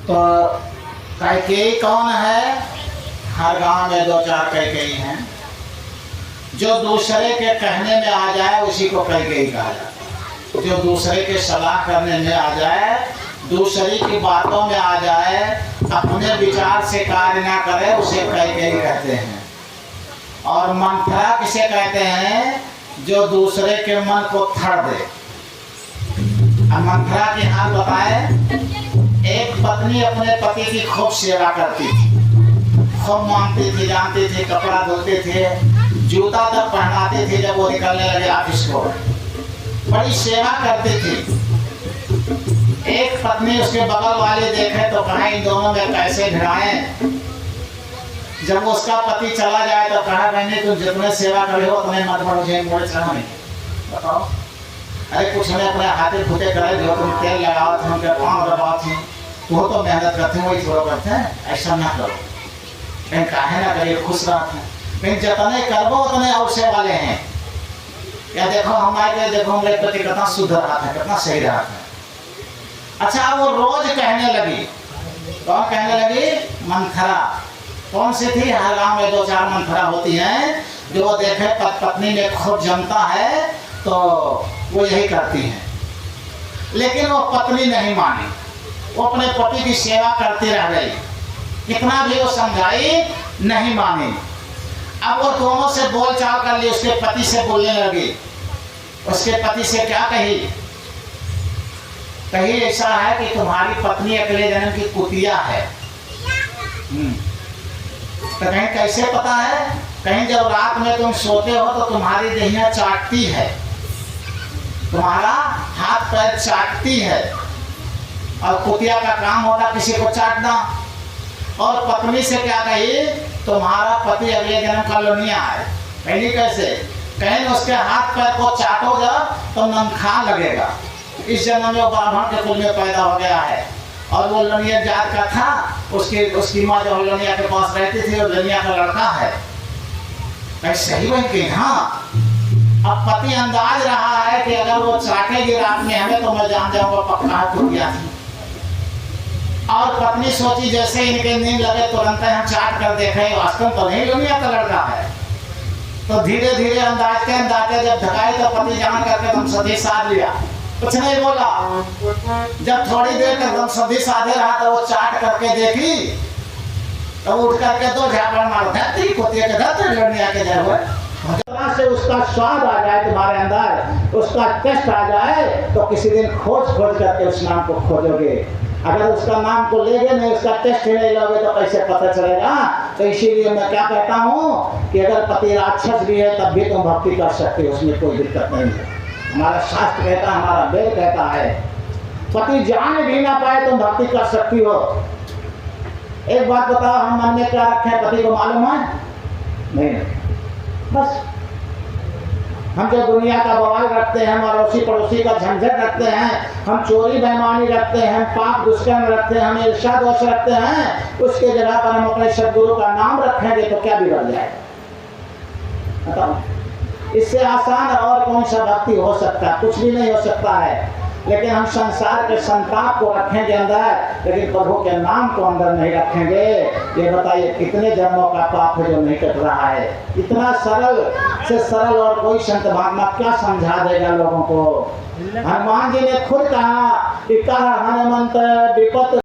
तो कैकेयी कौन है? हर गांव में दो चार कैकेयी हैं। जो दूसरे के कहने में आ जाए उसी को कैकेयी कहा जाता है। जो दूसरे के सलाह करने में आ जाए, दूसरे की बातों में आ जाए, अपने विचार से कार्य ना करे, उसे कैकेयी कहते हैं। और मंथरा किसे कहते हैं? जो दूसरे के मन को थड़ दे। अब मंथरा की हाल बताए। एक पत्नी अपने पति की खूब सेवा करती थी, खूब मानती थी, जानती थी, कपड़ा धोते थे, जूता तक पहनाते थे जब वो निकलने लगे ऑफिस को, बड़ी सेवा करती थी। एक पत्नी उसके बगल वाले देखे तो कहा इन दोनों में कैसे भिड़ाएं। जब उसका पति चला जाए तो कहा बहनी तुम जितने सेवा करे हो उतने मत बढ़ो, मोड़े चढ़ो नहीं। बताओ, अरे कुछ हमें अपने हाथे फूटे करे जो तुम तेल लगाओ थे, उनके पाँव दबाओ थे, वो तो मेहनत करते हैं, वही थोड़ा करते हैं, ऐसा ना करो। कहीं काहे ना करिए, खुश रहते हैं। कहीं जितने करबो उतने अवसर वाले हैं। या देखो हमारे, देखो हमारे पति कितना शुद्ध रहा था, कितना सही रहा था। अच्छा, वो रोज कहने लगी। कौन कहने लगी? मंथरा। कौन सी थी? हर गांव में दो चार मंथरा होती हैं, जो वो देखे पत्नी में खूब जमता है तो वो यही करती हैं। लेकिन वो पत्नी नहीं मानी, वो अपने पति की सेवा करती रह गई। कितना भी वो समझाई, नहीं मानी। अब वो दोनों से बोल चाल कर ली, उसके पति से बोलने लगी। उसके पति से क्या कही? कही ऐसा है कि तुम्हारी पत्नी अगले जन्म की कुतिया है। तो कहीं कैसे पता है? कहीं जब रात में तुम सोते हो तो तुम्हारी देहिया चाटती है, तुम्हारा हाथ पैर चाटती है, और कुतिया का काम होता किसी को चाटना। और पत्नी से क्या कही? तुम्हारा पति अगले जन्म का लोनिया है। कहीं कैसे? कहीं उसके हाथ पैर को चाटोगे तो नमखा लगेगा। इस जन्म में ब्राह्मण के कुल में पैदा हो गया है और वो लोनिया जात का था। उसकी माँ जो लोनिया के पास रहती थी, वो लोनिया का लड़का है। ऐसे ही बन के हाँ, अब पति अंदाज रहा है कि अगर वो चाटेगी रात में हमें तो मैं जान जाऊंगा पक्का है कुतिया थी। और पत्नी सोची जैसे इनके नींद लगे तुरंत हम चाट कर देखें, वास्तव तो नहीं लोनिया का लड़का है। तो धीरे धीरे अंदाजते जब धकाई तो पति जान करके तुम सदी साध लिया, कुछ नहीं बोला। जब थोड़ी देर तक तुम सदी साधे रहा तो वो चाट करके देखी तो उठ करके दो झापड़ मारो, धरती कुतिया के धरती लोनिया के जय हुए। से उसका स्वाद आ जाए तुम्हारे अंदर, उसका टेस्ट आ जाए तो किसी दिन खोज करके उस नाम को खोजोगे। अगर उसका नाम को लेगे नहीं, उसका टेस्ट ही नहीं लोगे तो कैसे पता चलेगा? तो इसीलिए मैं क्या कहता हूँ कि अगर पति राक्षस भी है तब भी तुम भक्ति कर सकते हो, उसमें कोई दिक्कत नहीं है। हमारा शास्त्र कहता है, हमारा वेद कहता है, पति जान भी ना पाए तुम भक्ति कर सकती हो। एक बात बताओ, हम मन में क्या रखे पति को मालूम है? नहीं। बस हम जो दुनिया का बवाल रखते हैं, हम अड़ोसी पड़ोसी का झंझट रखते हैं, हम चोरी बेईमानी रखते हैं, हम पाप दुष्कर्म रखते हैं, हम ईर्ष्या दोष रखते हैं, उसके जगह पर हम अपने सद्गुरु का नाम रखेंगे तो क्या बिगड़ जाएगा? बताओ, इससे आसान और कौन सा भक्ति हो सकता है? कुछ भी नहीं हो सकता है। लेकिन हम संसार के संताप को रखेंगे अंदर, लेकिन प्रभु के नाम को अंदर नहीं रखेंगे। ये बताइए कितने जन्मों का पाप है जो नहीं कट रहा है? इतना सरल से सरल और कोई संत महात्मा क्या समझा देगा लोगों को? हनुमान जी ने खुद कहा कि कहा हनुमंत विपत